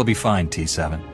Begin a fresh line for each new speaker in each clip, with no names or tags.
It'll be fine, T7.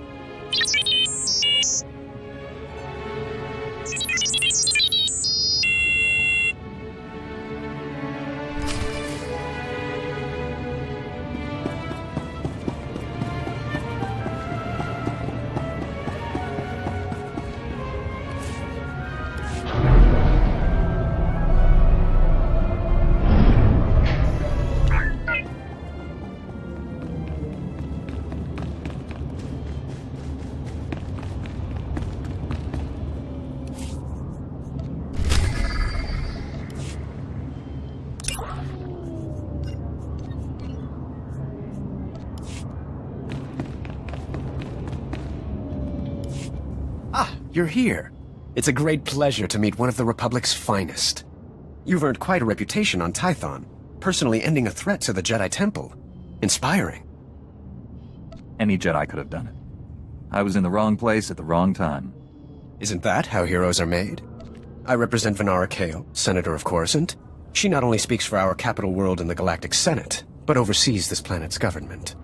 You're here. It's a great pleasure to meet one of the Republic's finest. You've earned quite a reputation on Tython, personally ending a threat to the Jedi Temple. Inspiring.
Any Jedi could have done it. I was in the wrong place at the wrong time.
Isn't that how heroes are made? I represent Venara Kale, Senator of Coruscant. She not only speaks for our capital world in the Galactic Senate, but oversees this planet's government.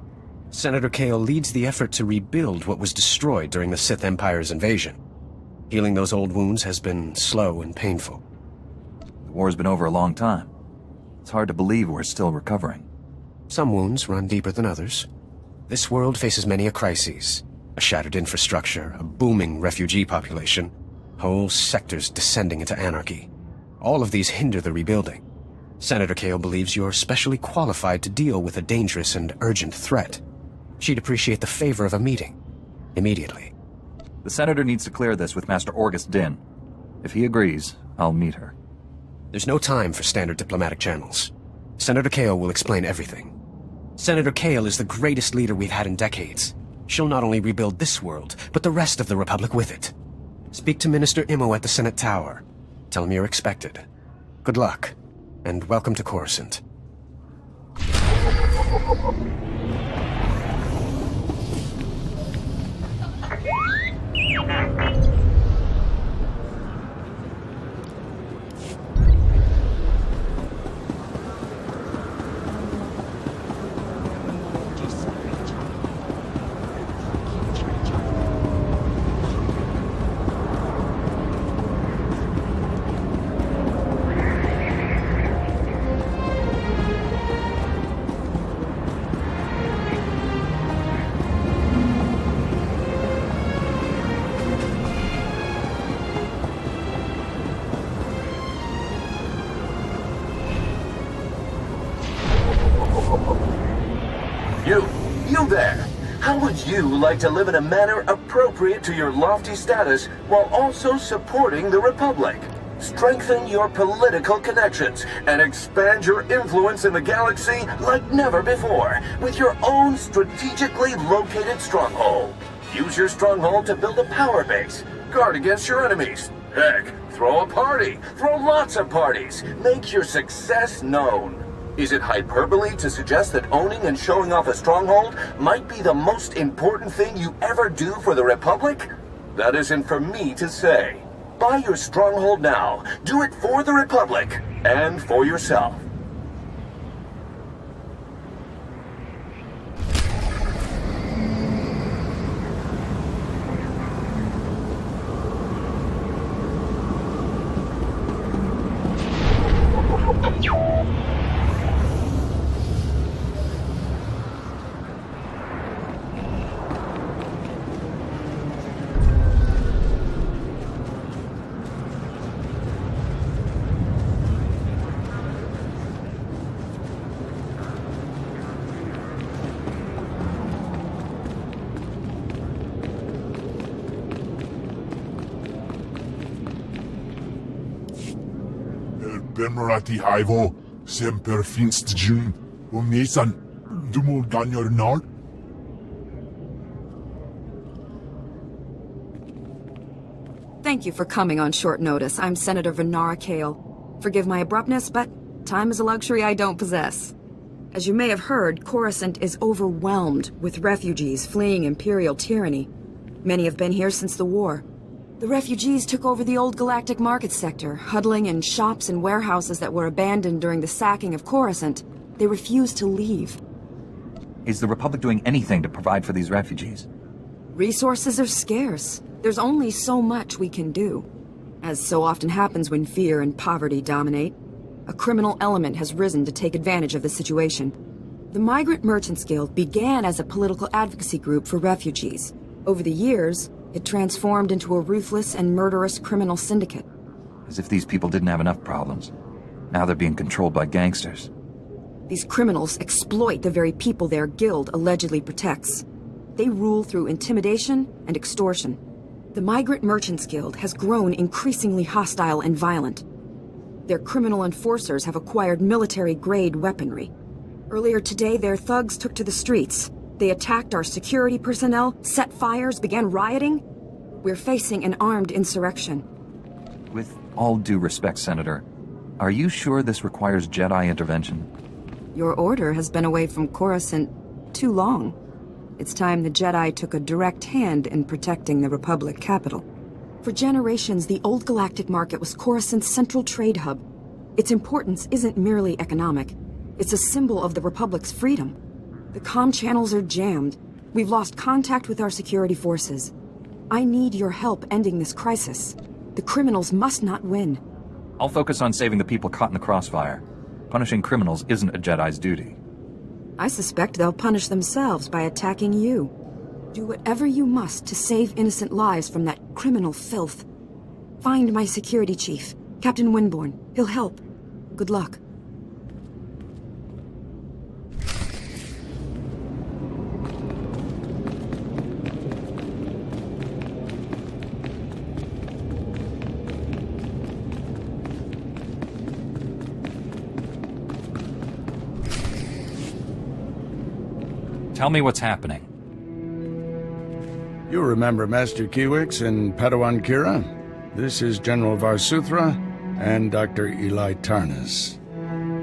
Senator Kale leads the effort to rebuild what was destroyed during the Sith Empire's invasion. Healing those old wounds has been slow and painful.
The war's been over a long time. It's hard to believe we're still recovering.
Some wounds run deeper than others. This world faces many a crisis. A shattered infrastructure, a booming refugee population, whole sectors descending into anarchy. All of these hinder the rebuilding. Senator Kale believes you're specially qualified to deal with a dangerous and urgent threat. She'd appreciate the favor of a meeting. Immediately.
The Senator needs to clear this with Master Orgus Din. If he agrees, I'll meet her.
There's no time for standard diplomatic channels. Senator Kale will explain everything. Senator Kale is the greatest leader we've had in decades. She'll not only rebuild this world, but the rest of the Republic with it. Speak to Minister Imo at the Senate Tower. Tell him you're expected. Good luck, and welcome to Coruscant.
You there! How would you like to live in a manner appropriate to your lofty status while also supporting the Republic? Strengthen your political connections and expand your influence in the galaxy like never before with your own strategically located stronghold. Use your stronghold to build a power base, guard against your enemies. Heck, throw a party, throw lots of parties, make your success known. Is it hyperbole to suggest that owning and showing off a stronghold might be the most important thing you ever do for the Republic? That isn't for me to say. Buy your stronghold now. Do it for the Republic and for yourself.
Bemerati Hivo, Semper Finst Jun, Nisan, Dumul Ganyor Nard.
Thank you for coming on short notice. I'm Senator Venara Kale. Forgive my abruptness, but time is a luxury I don't possess. As you may have heard, Coruscant is overwhelmed with refugees fleeing Imperial tyranny. Many have been here since the war. The refugees took over the old galactic market sector, huddling in shops and warehouses that were abandoned during the sacking of Coruscant. They refused to leave.
Is the Republic doing anything to provide for these refugees?
Resources are scarce. There's only so much we can do. As so often happens when fear and poverty dominate, a criminal element has risen to take advantage of the situation. The Migrant Merchants Guild began as a political advocacy group for refugees. Over the years, it transformed into a ruthless and murderous criminal syndicate.
As if these people didn't have enough problems. Now they're being controlled by gangsters.
These criminals exploit the very people their guild allegedly protects. They rule through intimidation and extortion. The Migrant Merchants Guild has grown increasingly hostile and violent. Their criminal enforcers have acquired military-grade weaponry. Earlier today, their thugs took to the streets. They attacked our security personnel, set fires, began rioting. We're facing an armed insurrection.
With all due respect, Senator, are you sure this requires Jedi intervention?
Your order has been away from Coruscant too long. It's time the Jedi took a direct hand in protecting the Republic capital. For generations, the old galactic market was Coruscant's central trade hub. Its importance isn't merely economic. It's a symbol of the Republic's freedom. The comm channels are jammed. We've lost contact with our security forces. I need your help ending this crisis. The criminals must not win.
I'll focus on saving the people caught in the crossfire. Punishing criminals isn't a Jedi's duty.
I suspect they'll punish themselves by attacking you. Do whatever you must to save innocent lives from that criminal filth. Find my security chief, Captain Winborn. He'll help. Good luck.
Tell me what's happening.
You remember Master Kiwix and Padawan Kira? This is General Varsuthra and Dr. Eli Tarnas.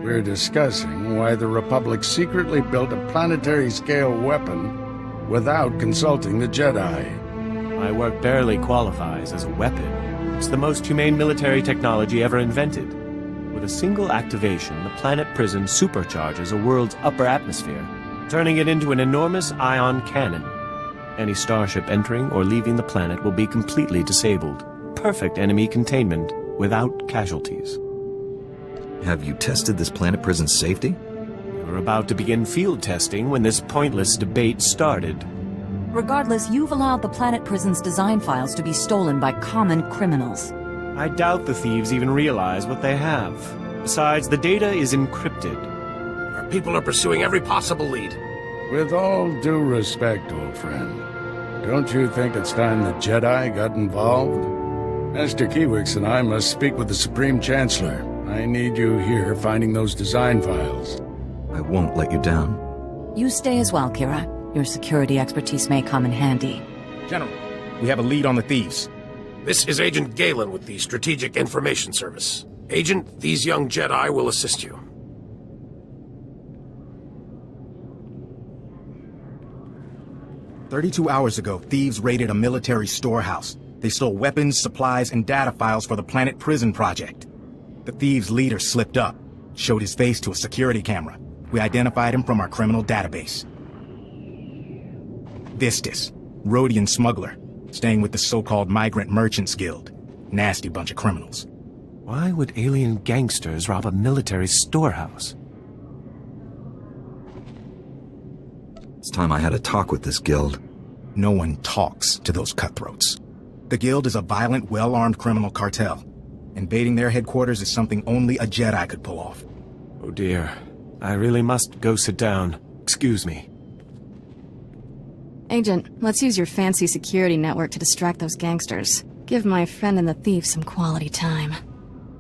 We're discussing why the Republic secretly built a planetary-scale weapon without consulting the Jedi.
My work barely qualifies as a weapon. It's the most humane military technology ever invented. With a single activation, the planet prison supercharges a world's upper atmosphere, turning it into an enormous ion cannon. Any starship entering or leaving the planet will be completely disabled. Perfect enemy containment without casualties.
Have you tested this planet prison's safety?
We were about to begin field testing when this pointless debate started.
Regardless, you've allowed the planet prison's design files to be stolen by common criminals.
I doubt the thieves even realize what they have. Besides, the data is encrypted.
Our people are pursuing every possible lead.
With all due respect, old friend, don't you think it's time the Jedi got involved? Master Kiwix and I must speak with the Supreme Chancellor. I need you here finding those design files.
I won't let you down.
You stay as well, Kira. Your security expertise may come in handy.
General, we have a lead on the thieves.
This is Agent Galen with the Strategic Information Service. Agent, these young Jedi will assist you.
32 hours ago, thieves raided a military storehouse. They stole weapons, supplies, and data files for the Planet Prison project. The thieves' leader slipped up, showed his face to a security camera. We identified him from our criminal database. Vistus, Rhodian smuggler, staying with the so-called Migrant Merchants Guild. Nasty bunch of criminals.
Why would alien gangsters rob a military storehouse?
It's time I had a talk with this guild.
No one talks to those cutthroats. The guild is a violent, well-armed criminal cartel. Invading their headquarters is something only a Jedi could pull off.
Oh dear. I really must go sit down. Excuse me.
Agent, let's use your fancy security network to distract those gangsters. Give my friend and the thief some quality time.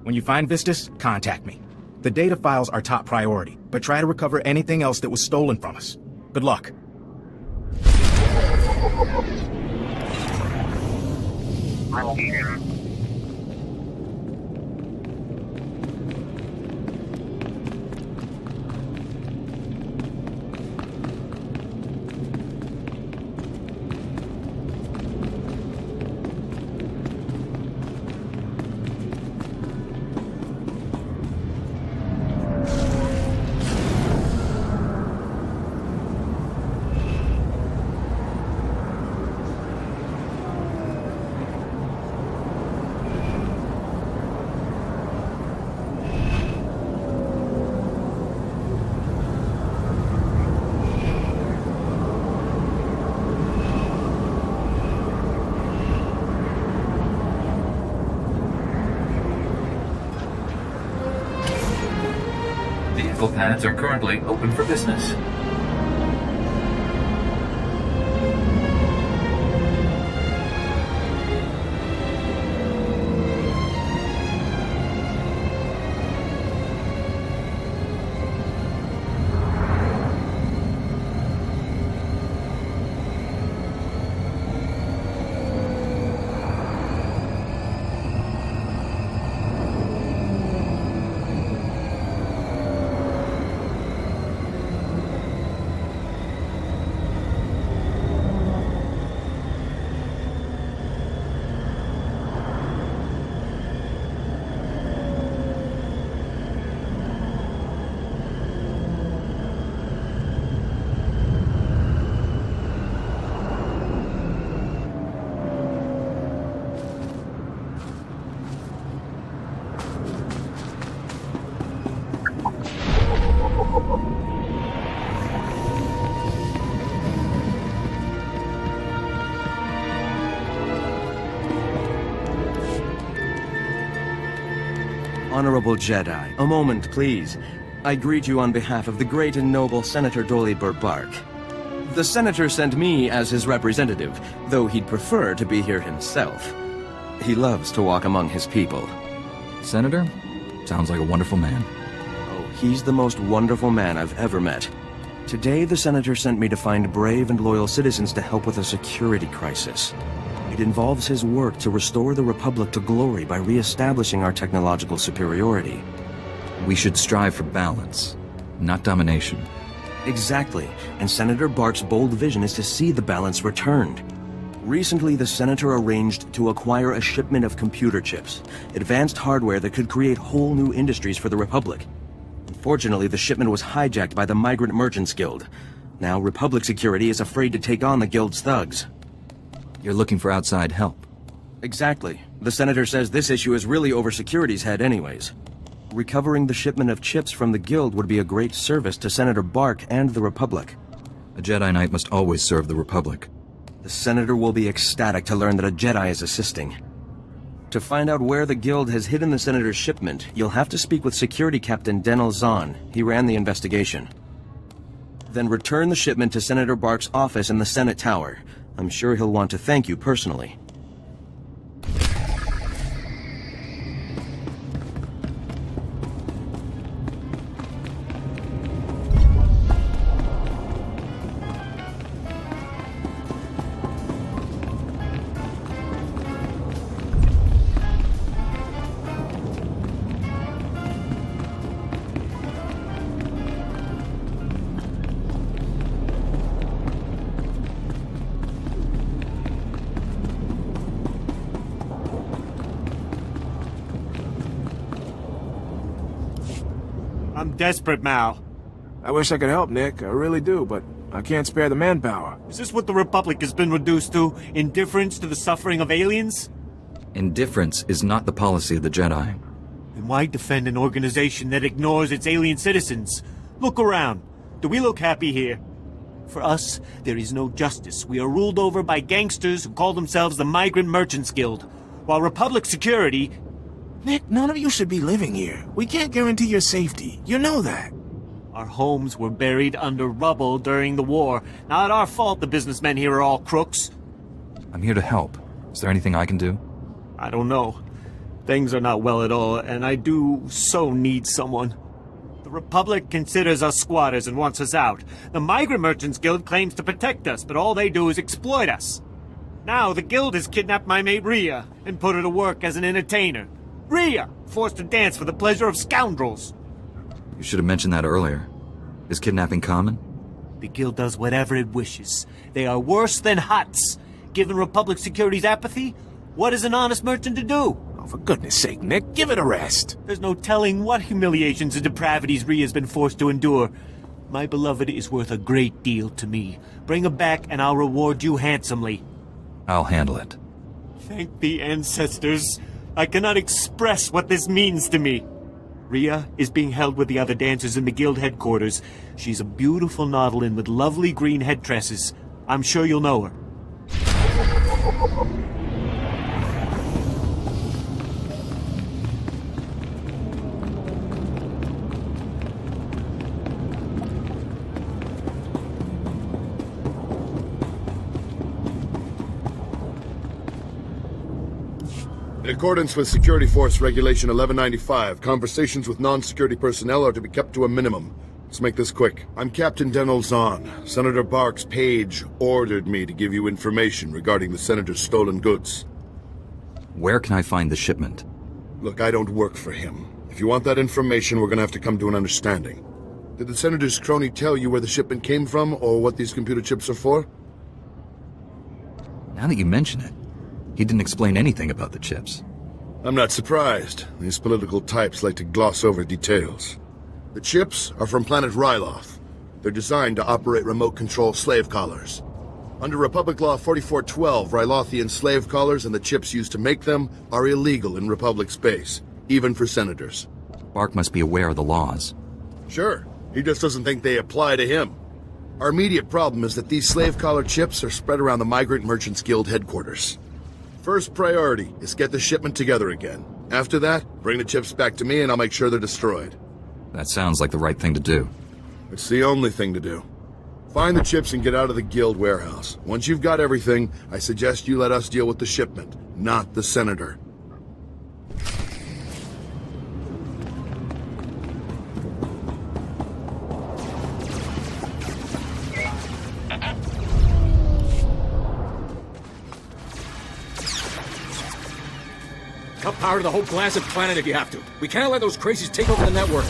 When you find Vistus, contact me. The data files are top priority, but try to recover anything else that was stolen from us. Good luck.
Medical pads are currently open for business.
Honorable Jedi, a moment, please. I greet you on behalf of the great and noble Senator Dolly Burbark. The Senator sent me as his representative, though he'd prefer to be here himself. He loves to walk among his people.
Senator? Sounds like a wonderful man.
Oh, he's the most wonderful man I've ever met. Today, the Senator sent me to find brave and loyal citizens to help with a security crisis. It involves his work to restore the Republic to glory by re-establishing our technological superiority.
We should strive for balance, not domination.
Exactly, and Senator Bark's bold vision is to see the balance returned. Recently, the Senator arranged to acquire a shipment of computer chips, advanced hardware that could create whole new industries for the Republic. Unfortunately, the shipment was hijacked by the Migrant Merchants Guild. Now, Republic security is afraid to take on the Guild's thugs.
You're looking for outside help.
Exactly. The Senator says this issue is really over security's head anyways. Recovering the shipment of chips from the Guild would be a great service to Senator Bark and the Republic.
A Jedi Knight must always serve the Republic.
The Senator will be ecstatic to learn that a Jedi is assisting. To find out where the Guild has hidden the Senator's shipment, you'll have to speak with Security Captain Denel Zahn. He ran the investigation. Then return the shipment to Senator Bark's office in the Senate Tower. I'm sure he'll want to thank you personally.
I'm desperate, Mal.
I wish I could help, Nick. I really do, but I can't spare the manpower.
Is this what the Republic has been reduced to? Indifference to the suffering of aliens?
Indifference is not the policy of the Jedi.
Then why defend an organization that ignores its alien citizens? Look around. Do we look happy here? For us, there is no justice. We are ruled over by gangsters who call themselves the Migrant Merchants Guild, while Republic security...
Nick, none of you should be living here. We can't guarantee your safety. You know that.
Our homes were buried under rubble during the war. Not our fault the businessmen here are all crooks.
I'm here to help. Is there anything I can do?
I don't know. Things are not well at all, and I do so need someone. The Republic considers us squatters and wants us out. The Migrant Merchants Guild claims to protect us, but all they do is exploit us. Now the Guild has kidnapped my mate Rhea and put her to work as an entertainer. Rhea! Forced to dance for the pleasure of scoundrels!
You should have mentioned that earlier. Is kidnapping common?
The Guild does whatever it wishes. They are worse than Hutts. Given Republic Security's apathy, what is an honest merchant to do?
Oh, for goodness sake, Nick, give it a rest.
There's no telling what humiliations and depravities Rhea's been forced to endure. My beloved is worth a great deal to me. Bring her back and I'll reward you handsomely.
I'll handle it.
Thank the ancestors. I cannot express what this means to me. Rhea is being held with the other dancers in the Guild headquarters. She's a beautiful nautilin with lovely green head tresses. I'm sure you'll know her.
In accordance with Security Force Regulation 1195, conversations with non-security personnel are to be kept to a minimum. Let's make this quick. I'm Captain Denel Zahn. Senator Barks' page ordered me to give you information regarding the Senator's stolen goods.
Where can I find the shipment?
Look, I don't work for him. If you want that information, we're gonna have to come to an understanding. Did the Senator's crony tell you where the shipment came from, or what these computer chips are for?
Now that you mention it, he didn't explain anything about the chips.
I'm not surprised. These political types like to gloss over details. The chips are from planet Ryloth. They're designed to operate remote control slave collars. Under Republic Law 4412, Rylothian slave collars and the chips used to make them are illegal in Republic space, even for senators.
Bark must be aware of the laws.
Sure. He just doesn't think they apply to him. Our immediate problem is that these slave collar chips are spread around the Migrant Merchants Guild headquarters. First priority is get the shipment together again. After that, bring the chips back to me and I'll make sure they're destroyed.
That sounds like the right thing to do.
It's the only thing to do. Find the chips and get out of the guild warehouse. Once you've got everything, I suggest you let us deal with the shipment, not the Senator.
Cut power to the whole blasted planet if you have to. We can't let those crazies take over the network.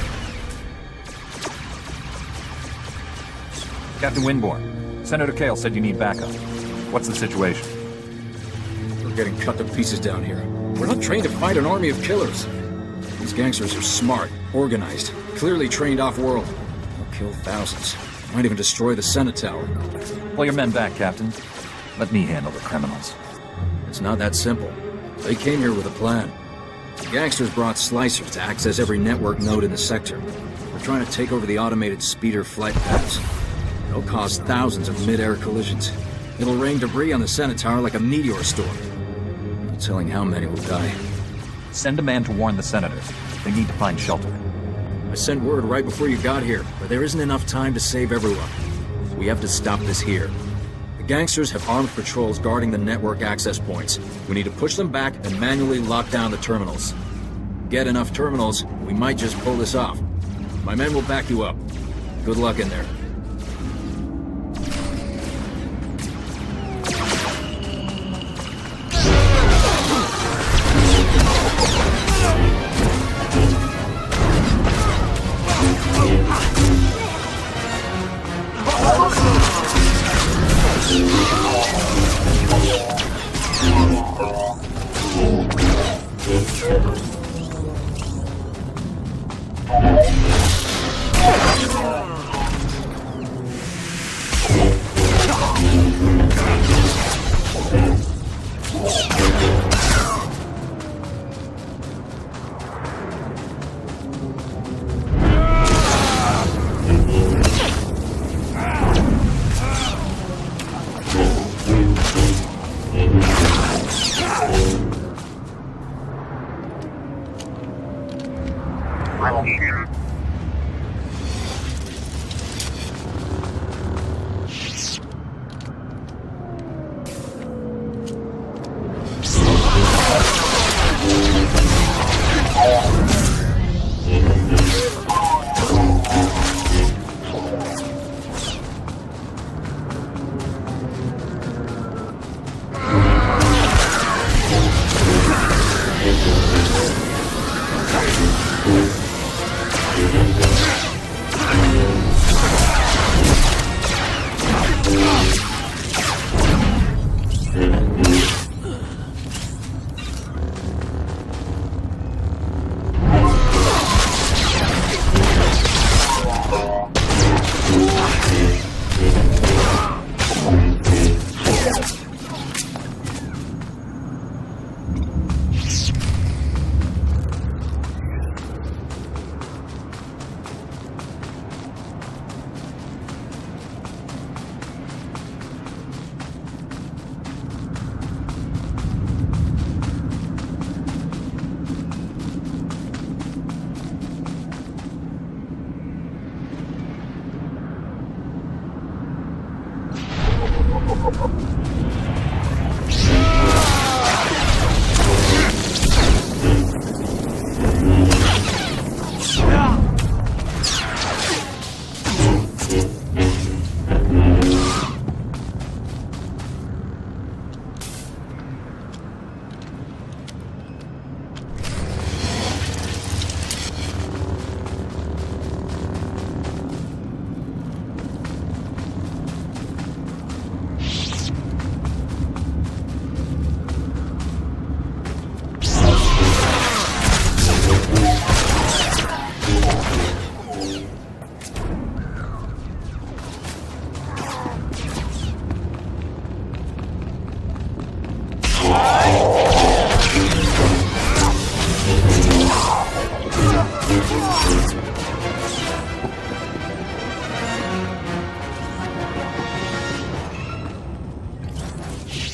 Captain Winborn, Senator Kale said you need backup. What's the situation?
We're getting cut to pieces down here. We're not trained to fight an army of killers. These gangsters are smart, organized, clearly trained off-world. They'll kill thousands. Might even destroy the Senate Tower.
Pull your men back, Captain. Let me handle the criminals.
It's not that simple. They came here with a plan. The gangsters brought slicers to access every network node in the sector. They're trying to take over the automated speeder flight paths. It'll cause thousands of mid-air collisions. It'll rain debris on the Senate Tower like a meteor storm. No telling how many will die.
Send a man to warn the senators. They need to find shelter.
I sent word right before you got here, but there isn't enough time to save everyone. We have to stop this here. The gangsters have armed patrols guarding the network access points. We need to push them back and manually lock down the terminals. Get enough terminals, we might just pull this off. My men will back you up. Good luck in there.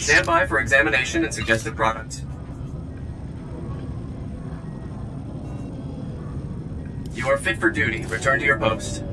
Stand by for examination and suggested products. You are fit for duty. Return to your post.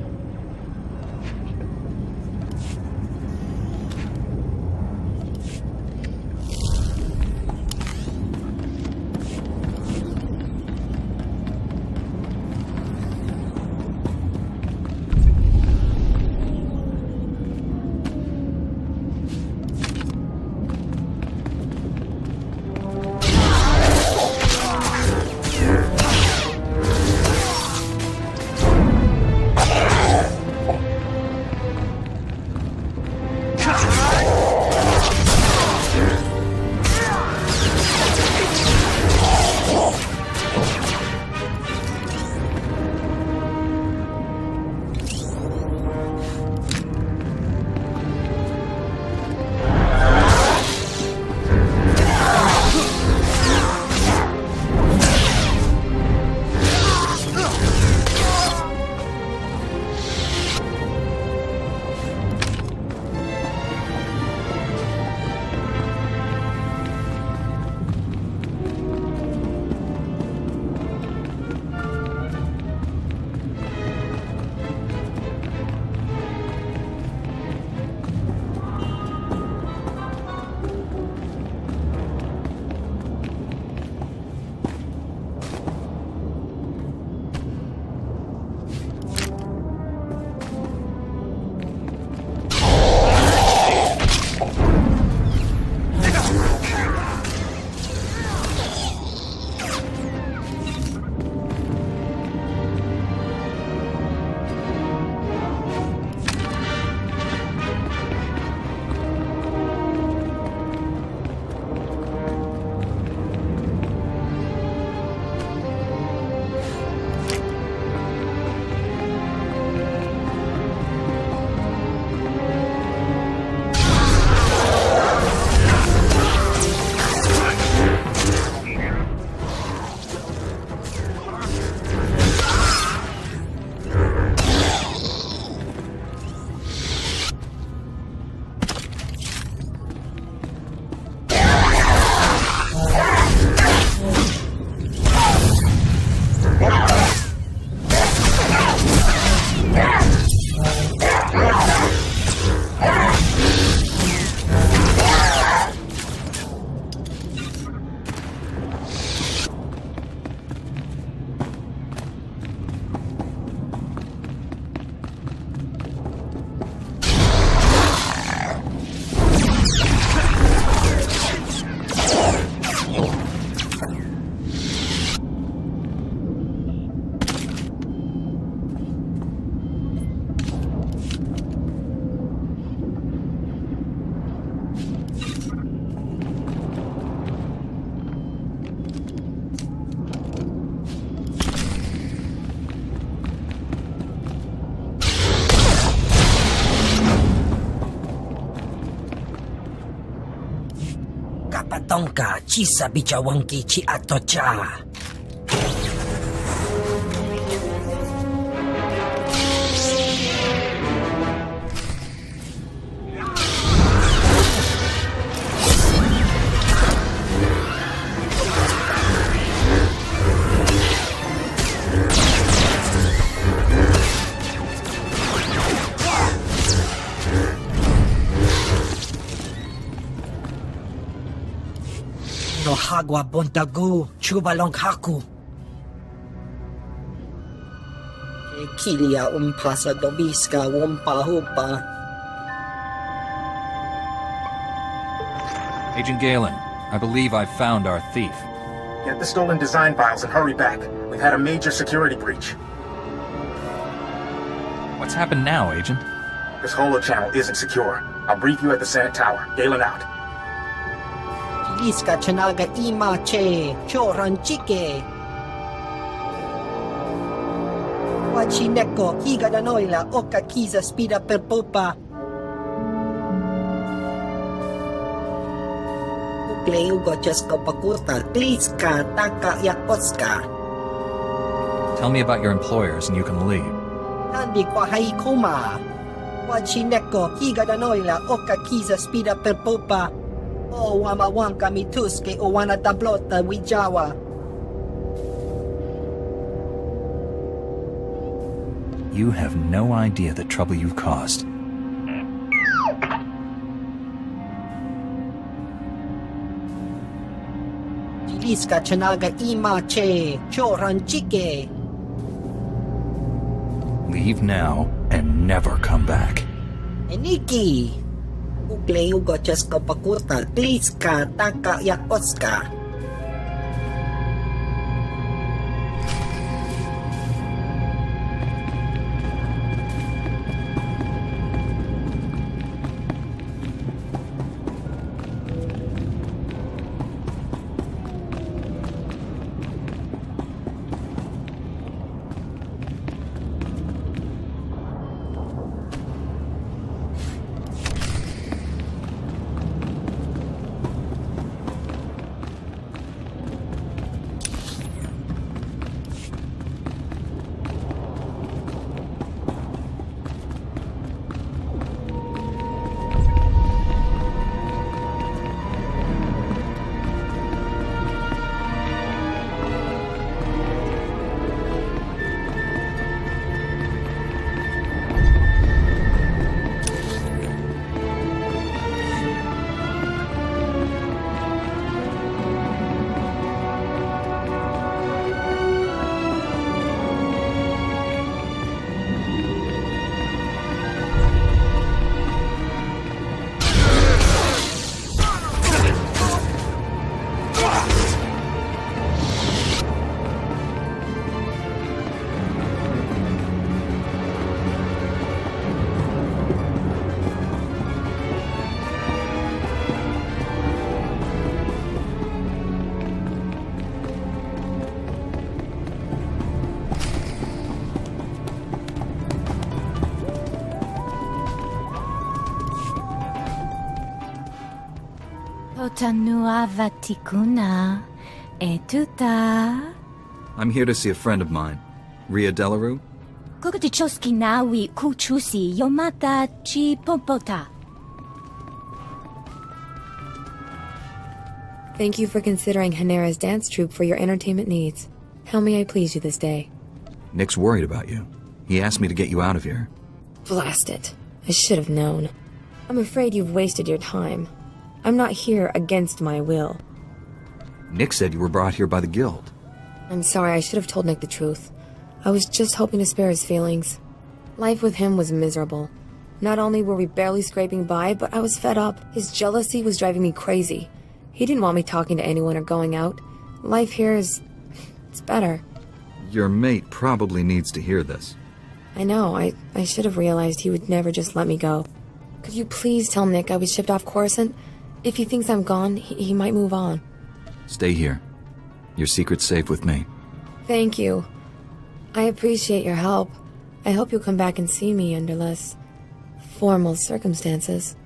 Kapatonka chisa bichawanki chi atocha. No hagwa bontagu chubalong haku. Kilia umpasa dobiska wumpahupa.
Agent Galen, I believe I've found our thief.
Get the stolen design files and hurry back. We've had a major security breach.
What's happened now, Agent?
This holo-channel isn't secure. I'll brief you at the Senate Tower. Galen out.
Iska chanaga ima che choranchike. Wachineko higa da noila oka kiza spida per popa. Ukleugo chesko pakurta kliska taka yakoska.
Tell me about your employers and you can leave.
Nandi kwa haikoma. Wachineko higa da noila oka kiza spida per popa. O wamawang kami tuske o wana tablota wijawa.
You have no idea the trouble you've caused.
Jiliska chanaga imache, choranchike.
Leave now and never come back.
Eniki. Ugle ugo cheska pakuta, kliska taka yakoska.
Potanua vatikuna etuta.
I'm here to see a friend of mine. Ria Delarue?
Kukutichoski nawi kuchusi yomata chi popota.
Thank you for considering Hanera's dance troupe for your entertainment needs. How may I please you this day?
Nick's worried about you. He asked me to get you out of here.
Blast it. I should have known. I'm afraid you've wasted your time. I'm not here against my will.
Nick said you were brought here by the Guild.
I'm sorry, I should have told Nick the truth. I was just hoping to spare his feelings. Life with him was miserable. Not only were we barely scraping by, but I was fed up. His jealousy was driving me crazy. He didn't want me talking to anyone or going out. Life here is... it's better.
Your mate probably needs to hear this.
I know, I should have realized he would never just let me go. Could you please tell Nick I was shipped off Coruscant? If he thinks I'm gone, he might move on.
Stay here. Your secret's safe with me.
Thank you. I appreciate your help. I hope you'll come back and see me under less formal circumstances.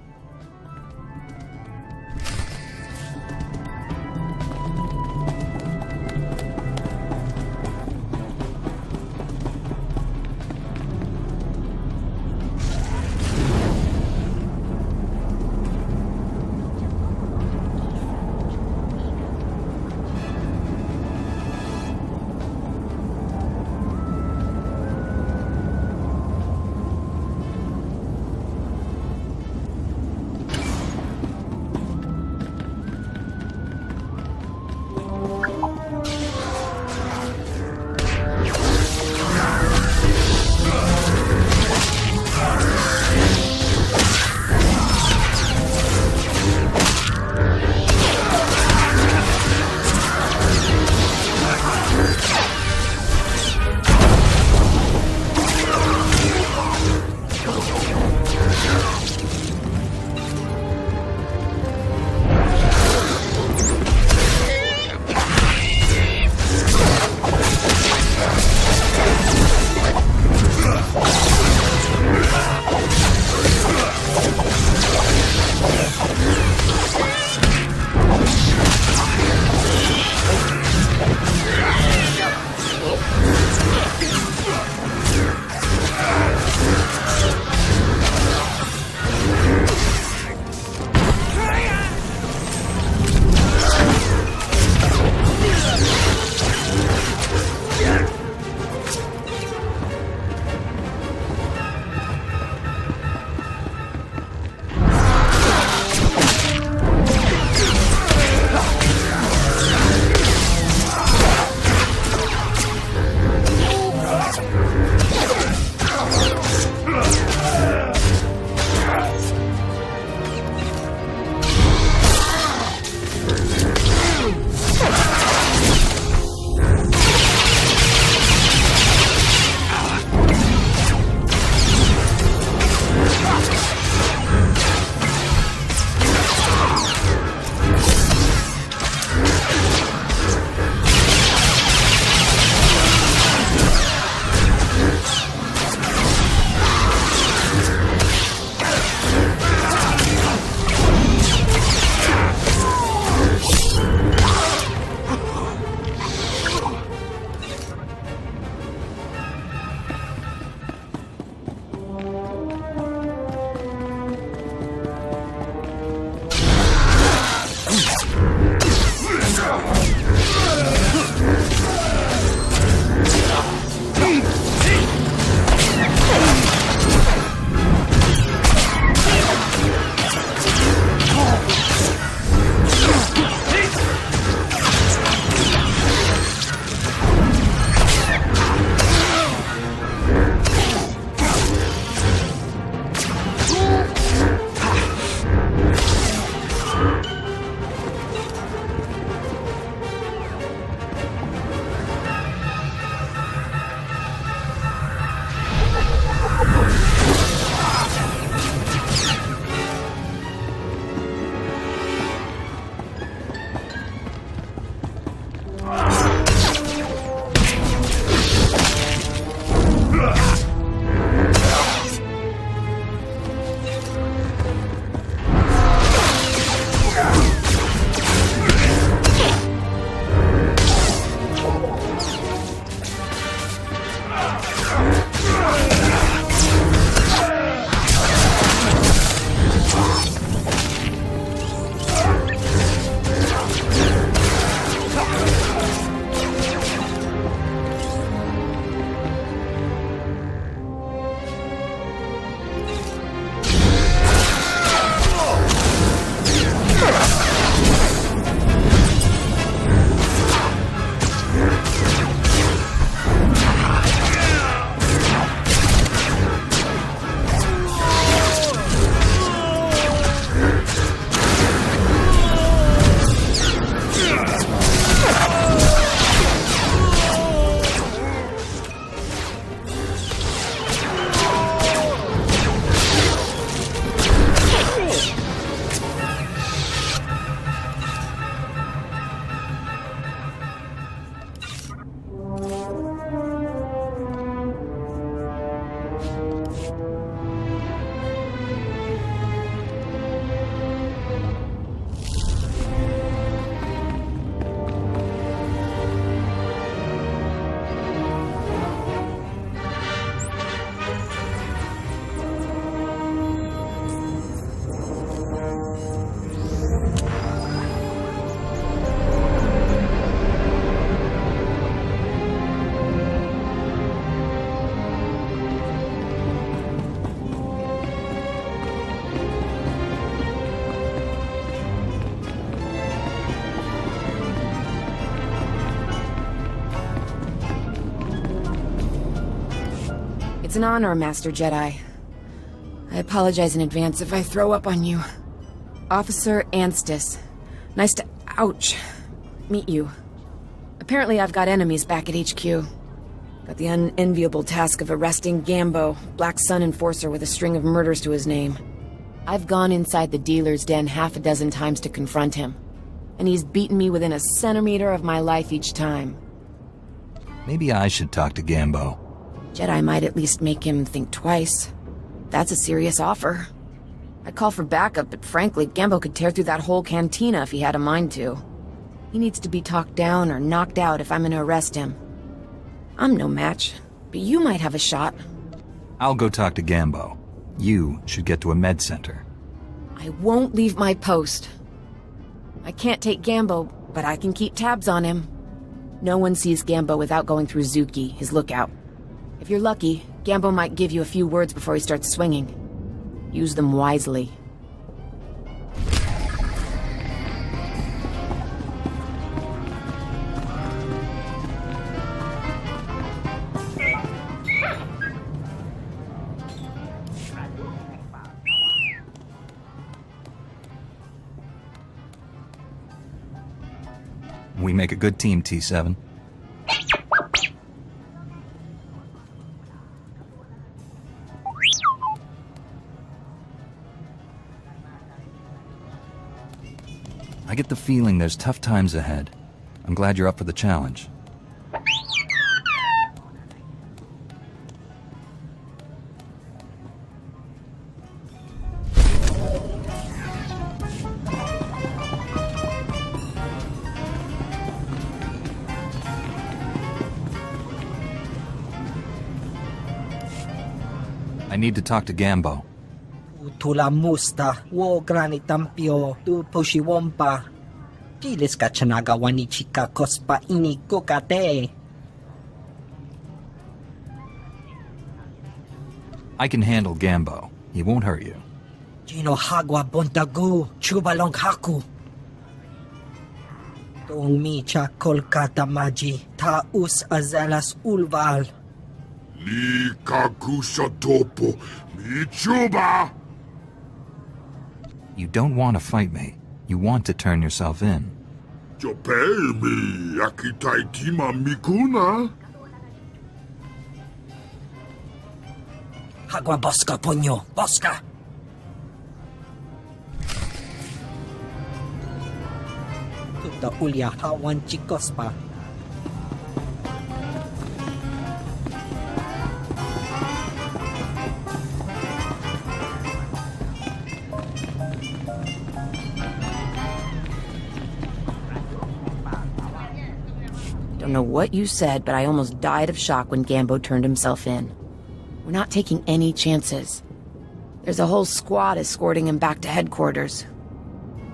an honor, Master Jedi. I apologize in advance if I throw up on you. Officer Anstis. Nice to... ouch. Meet you. Apparently I've got enemies back at HQ. Got the unenviable task of arresting Gambo, Black Sun enforcer with a string of murders to his name. I've gone inside the dealer's den half a dozen times to confront him, and he's beaten me within a centimeter of my life each time.
Maybe I should talk to Gambo.
Jedi might at least make him think twice. That's a serious offer. I'd call for backup, but frankly, Gambo could tear through that whole cantina if he had a mind to. He needs to be talked down or knocked out if I'm gonna arrest him. I'm no match, but you might have a shot.
I'll go talk to Gambo. You should get to a med center.
I won't leave my post. I can't take Gambo, but I can keep tabs on him. No one sees Gambo without going through Zuki, his lookout. If you're lucky, Gambo might give you a few words before he starts swinging. Use them wisely.
We make a good team, T7. I get the feeling there's tough times ahead. I'm glad you're up for the challenge. I need to talk to Gambo.
Tula musta, wo granitampio, tu poshiwompa. Pilis ka chanagawa ni chika kospa ini kokate.
I can handle Gambo. He won't hurt you.
Jino hagwa bontagu, chubalong haku. Tong micha kolkata maji, taus azalas ulval.
Ni kakusha topo, michuba!
You don't want to fight me. You want to turn yourself in.
Jopei mi, akitaitima mikuna.
Hagwa boska ponyo, boska! Tuta ulia hawan chikospa.
Don't know what you said, but I almost died of shock when Gambo turned himself in. We're not taking any chances. There's a whole squad escorting him back to headquarters.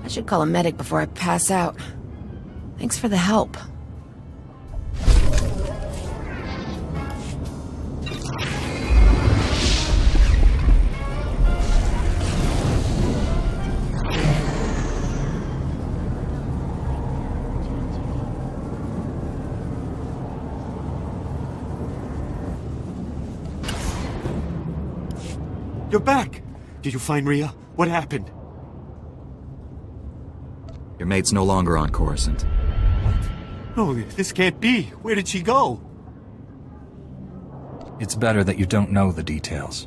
I should call a medic before I pass out. Thanks for the help.
You're back! Did you find Rhea? What happened?
Your mate's no longer on Coruscant.
What? No, this can't be. Where did she go?
It's better that you don't know the details.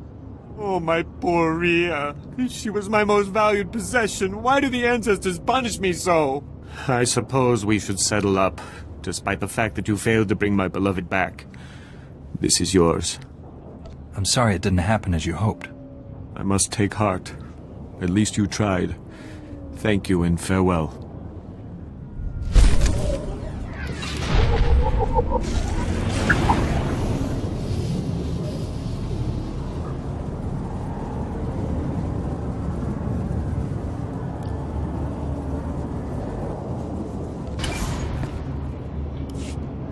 Oh, my poor Rhea. She was my most valued possession. Why do the ancestors punish me so? I suppose we should settle up, despite the fact that you failed to bring my beloved back. This is yours.
I'm sorry it didn't happen as you hoped.
I must take heart. At least you tried. Thank you and farewell.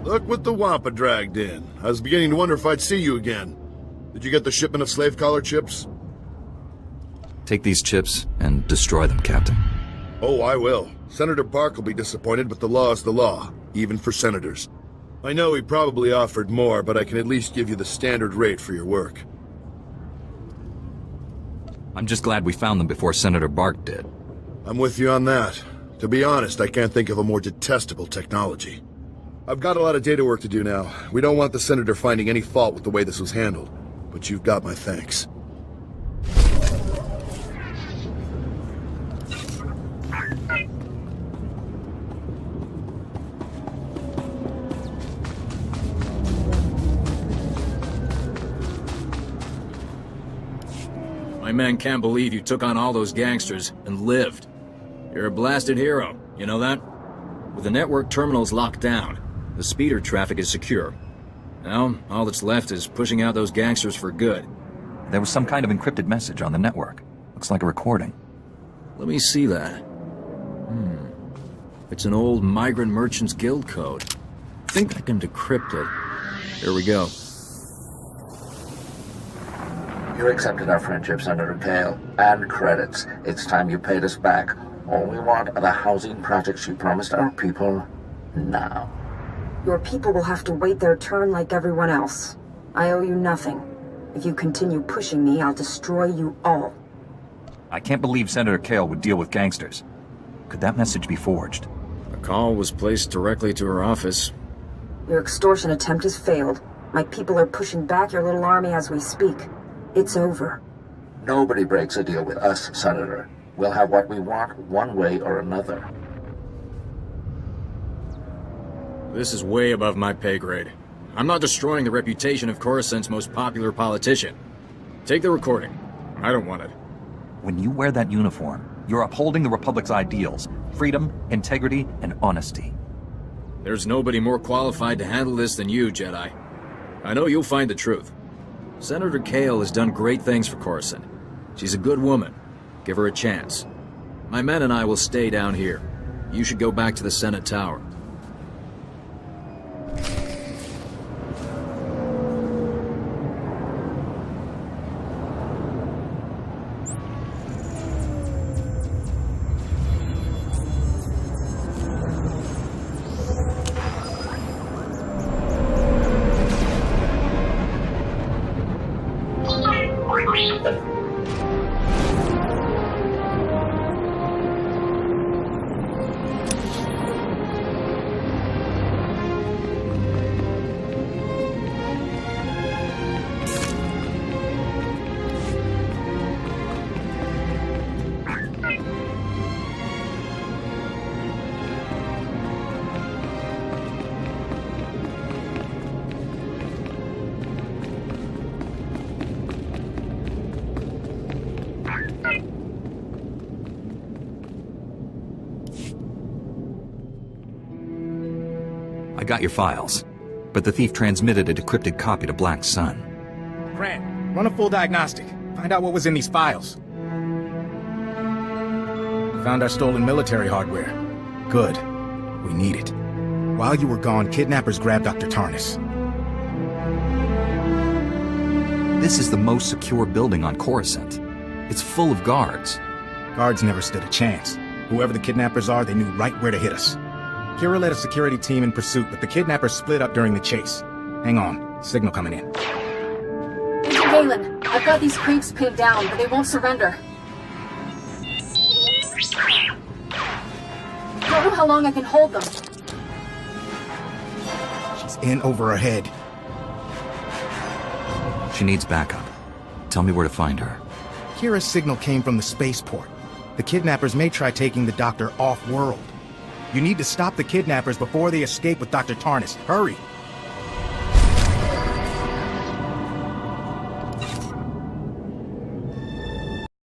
Look what the Wampa dragged in. I was beginning to wonder if I'd see you again. Did you get the shipment of slave collar chips?
Take these chips and destroy them, Captain.
Oh, I will. Senator Park will be disappointed, but the law is the law, even for senators. I know he probably offered more, but I can at least give you the standard rate for your work.
I'm just glad we found them before Senator Bark did.
I'm with you on that. To be honest, I can't think of a more detestable technology. I've got a lot of data work to do now. We don't want the Senator finding any fault with the way this was handled. But you've got my thanks.
My men can't believe you took on all those gangsters and lived. You're a blasted hero, you know that? With the network terminals locked down, the speeder traffic is secure. Now, all that's left is pushing out those gangsters for good.
There was some kind of encrypted message on the network. Looks like a recording.
Let me see that. It's an old Migrant Merchants Guild code. I think I can decrypt it. Here we go.
You accepted our friendship, Senator Kale, and credits. It's time you paid us back. All we want are the housing projects you promised our people now.
Your people will have to wait their turn like everyone else. I owe you nothing. If you continue pushing me, I'll destroy you all.
I can't believe Senator Kale would deal with gangsters. Could that message be forged?
A call was placed directly to her office.
Your extortion attempt has failed. My people are pushing back your little army as we speak. It's over.
Nobody breaks a deal with us, Senator. We'll have what we want one way or another.
This is way above my pay grade. I'm not destroying the reputation of Coruscant's most popular politician. Take the recording. I don't want it.
When you wear that uniform, you're upholding the Republic's ideals. Freedom, integrity, and honesty.
There's nobody more qualified to handle this than you, Jedi. I know you'll find the truth. Senator Kale has done great things for Coruscant. She's a good woman. Give her a chance. My men and I will stay down here. You should go back to the Senate Tower.
I got your files, but the thief transmitted a decrypted copy to Black Sun.
Grant, run a full diagnostic. Find out what was in these files. Found our stolen military hardware. Good. We need it. While you were gone, kidnappers grabbed Dr. Tarnis.
This is the most secure building on Coruscant. It's full of guards.
Guards never stood a chance. Whoever the kidnappers are, they knew right where to hit us. Kira led a security team in pursuit, but the kidnappers split up during the chase. Hang on. Signal coming in.
Agent Galen, I've got these creeps pinned down, but they won't surrender. Don't know how long I can hold them.
She's in over her head.
She needs backup. Tell me where to find her.
Kira's signal came from the spaceport. The kidnappers may try taking the doctor off-world. You need to stop the kidnappers before they escape with Dr. Tarnis. Hurry!